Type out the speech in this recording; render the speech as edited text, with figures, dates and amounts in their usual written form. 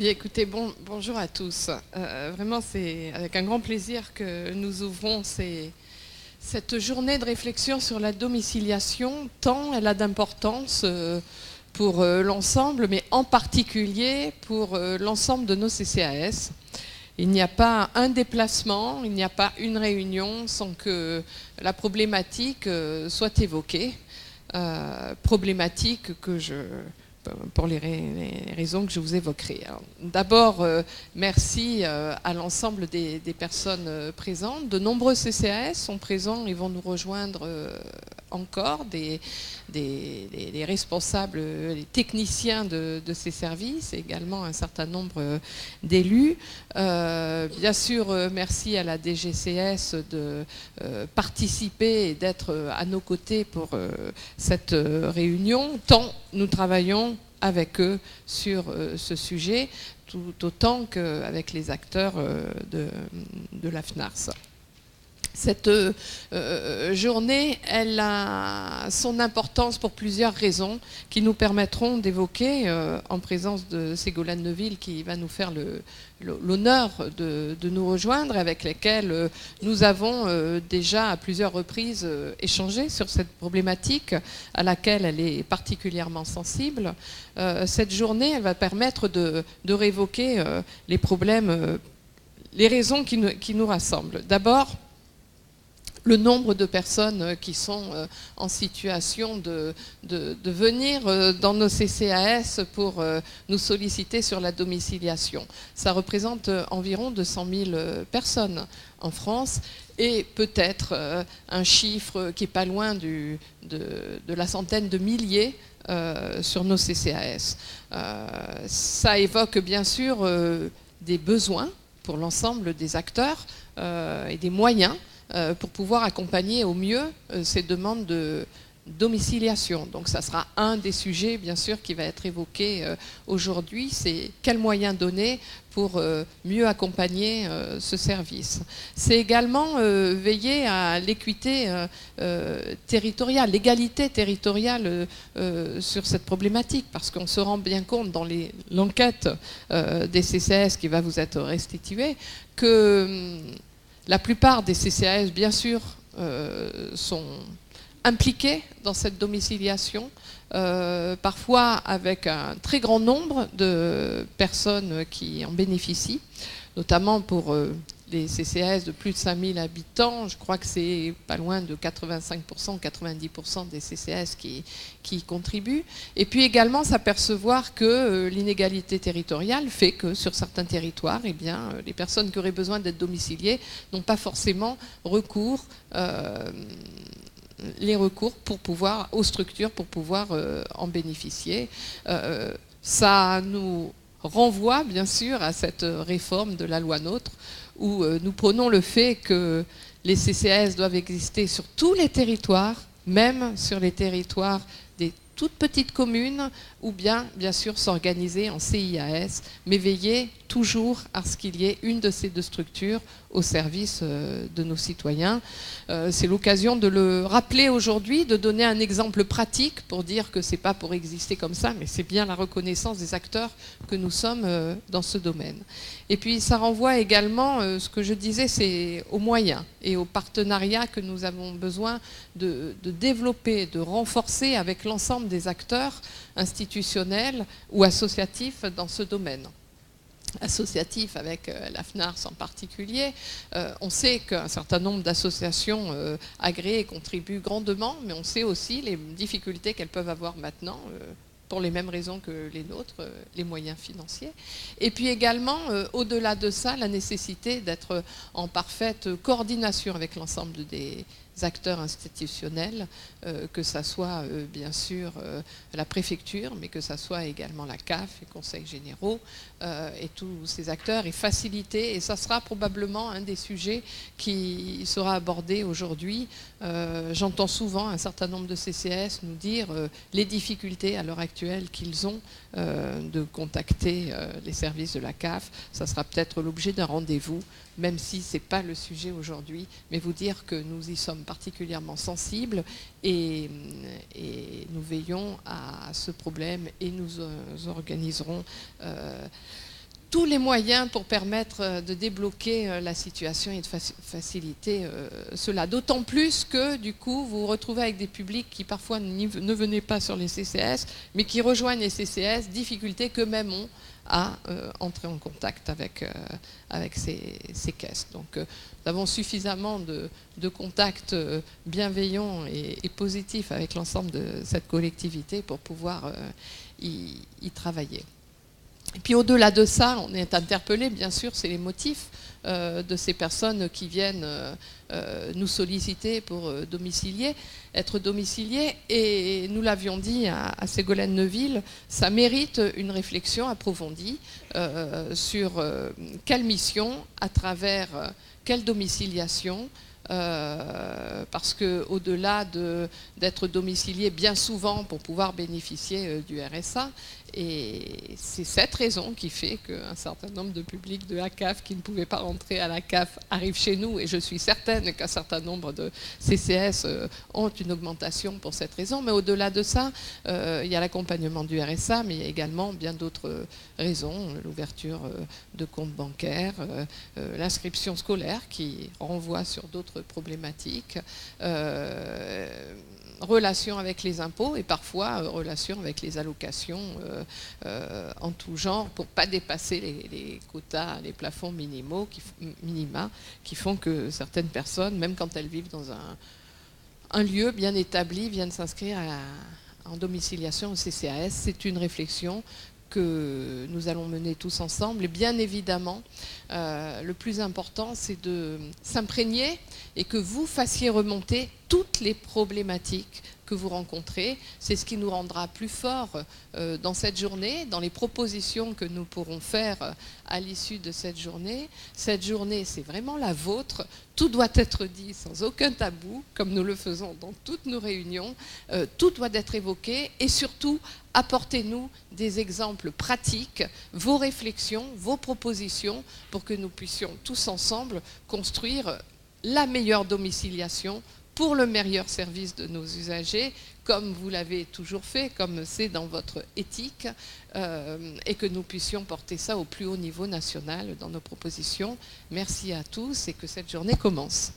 Bien, écoutez, bonjour à tous. Vraiment, c'est avec un grand plaisir que nous ouvrons cette journée de réflexion sur la domiciliation, tant elle a d'importance pour l'ensemble, mais en particulier pour l'ensemble de nos CCAS. Il n'y a pas un déplacement, il n'y a pas une réunion sans que la problématique soit évoquée. Problématique pour les raisons que je vous évoquerai. D'abord, merci à l'ensemble des personnes présentes. De nombreux CCAS sont présents et vont nous rejoindre encore, des responsables, les techniciens de ces services, et également un certain nombre d'élus. Bien sûr, merci à la DGCS de participer et d'être à nos côtés pour cette réunion, tant nous travaillons avec eux sur ce sujet, tout autant qu'avec les acteurs de la FNARS. Cette journée, elle a son importance pour plusieurs raisons qui nous permettront d'évoquer, en présence de Ségolène Neuville qui va nous faire l'honneur de nous rejoindre, avec lesquels nous avons déjà à plusieurs reprises échangé sur cette problématique à laquelle elle est particulièrement sensible. Cette journée, elle va permettre de réévoquer les problèmes, les raisons qui nous rassemblent. D'abord, le nombre de personnes qui sont en situation de venir dans nos CCAS pour nous solliciter sur la domiciliation. Ça représente environ 200 000 personnes en France et peut-être un chiffre qui n'est pas loin de la centaine de milliers sur nos CCAS. Ça évoque bien sûr des besoins pour l'ensemble des acteurs et des moyens pour pouvoir accompagner au mieux ces demandes de domiciliation. Donc ça sera un des sujets bien sûr qui va être évoqué aujourd'hui, c'est quels moyens donner pour mieux accompagner ce service. C'est également veiller à l'équité territoriale, l'égalité territoriale sur cette problématique, parce qu'on se rend bien compte dans l'enquête des CCAS qui va vous être restituée que la plupart des CCAS, bien sûr, sont impliqués dans cette domiciliation, parfois avec un très grand nombre de personnes qui en bénéficient, notamment pour les CCAS de plus de 5000 habitants. Je crois que c'est pas loin de 85%, 90% des CCAS qui y contribuent. Et puis également s'apercevoir que l'inégalité territoriale fait que sur certains territoires, eh bien, les personnes qui auraient besoin d'être domiciliées n'ont pas forcément recours aux structures pour pouvoir en bénéficier. Ça nous renvoie bien sûr à cette réforme de la loi NOTRe où nous prenons le fait que les CCAS doivent exister sur tous les territoires, même sur les territoires des toutes petites communes, ou bien sûr s'organiser en CIAS, mais veiller toujours à ce qu'il y ait une de ces deux structures au service de nos citoyens. C'est l'occasion de le rappeler aujourd'hui, de donner un exemple pratique pour dire que ce n'est pas pour exister comme ça, mais c'est bien la reconnaissance des acteurs que nous sommes dans ce domaine. Et puis ça renvoie également, ce que je disais, c'est aux moyens et aux partenariats que nous avons besoin de développer, de renforcer avec l'ensemble des acteurs institutionnels ou associatifs dans ce domaine. Associatif avec la FNARS en particulier. On sait qu'un certain nombre d'associations agréées contribuent grandement, mais on sait aussi les difficultés qu'elles peuvent avoir maintenant, pour les mêmes raisons que les nôtres, les moyens financiers. Et puis également, au-delà de ça, la nécessité d'être en parfaite coordination avec l'ensemble des acteurs institutionnels, que ça soit bien sûr la préfecture, mais que ça soit également la CAF, les conseils généraux, et tous ces acteurs, et faciliter, et ça sera probablement un des sujets qui sera abordé aujourd'hui. J'entends souvent un certain nombre de CCAS nous dire les difficultés à l'heure actuelle qu'ils ont de contacter les services de la CAF. Ça sera peut-être l'objet d'un rendez-vous, même si ce n'est pas le sujet aujourd'hui, mais vous dire que nous y sommes particulièrement sensibles et nous veillons à ce problème et nous organiserons tous les moyens pour permettre de débloquer la situation et de faciliter cela. D'autant plus que, du coup, vous vous retrouvez avec des publics qui parfois ne venaient pas sur les CCAS, mais qui rejoignent les CCAS, difficultés qu'eux-mêmes ont à entrer en contact avec ces caisses. Donc, nous avons suffisamment de contacts bienveillants et positifs avec l'ensemble de cette collectivité pour pouvoir y travailler. Et puis au-delà de ça, on est interpellé, bien sûr, c'est les motifs de ces personnes qui viennent nous solliciter pour être domiciliées. Et nous l'avions dit à Ségolène Neuville, ça mérite une réflexion approfondie sur quelle mission, à travers quelle domiciliation, parce qu'au-delà d'être domicilié bien souvent pour pouvoir bénéficier du RSA, et c'est cette raison qui fait qu'un certain nombre de publics de la CAF qui ne pouvaient pas rentrer à la CAF arrivent chez nous, et je suis certaine qu'un certain nombre de CCS ont une augmentation pour cette raison. Mais au-delà de ça, il y a l'accompagnement du RSA, mais il y a également bien d'autres raisons, l'ouverture de comptes bancaires, l'inscription scolaire qui renvoie sur d'autres problématiques, relation avec les impôts et parfois relation avec les allocations en tout genre pour ne pas dépasser les quotas, les plafonds minima qui font que certaines personnes, même quand elles vivent dans un lieu bien établi, viennent s'inscrire en domiciliation au CCAS. C'est une réflexion que nous allons mener tous ensemble. Et bien évidemment, le plus important, c'est de s'imprégner et que vous fassiez remonter toutes les problématiques que vous rencontrez. C'est ce qui nous rendra plus forts dans cette journée, dans les propositions que nous pourrons faire à l'issue de cette journée. Cette journée, c'est vraiment la vôtre. Tout doit être dit sans aucun tabou, comme nous le faisons dans toutes nos réunions. Tout doit être évoqué et surtout, apportez-nous des exemples pratiques, vos réflexions, vos propositions, pour que nous puissions tous ensemble construire la meilleure domiciliation pour le meilleur service de nos usagers, comme vous l'avez toujours fait, comme c'est dans votre éthique, et que nous puissions porter ça au plus haut niveau national dans nos propositions. Merci à tous et que cette journée commence.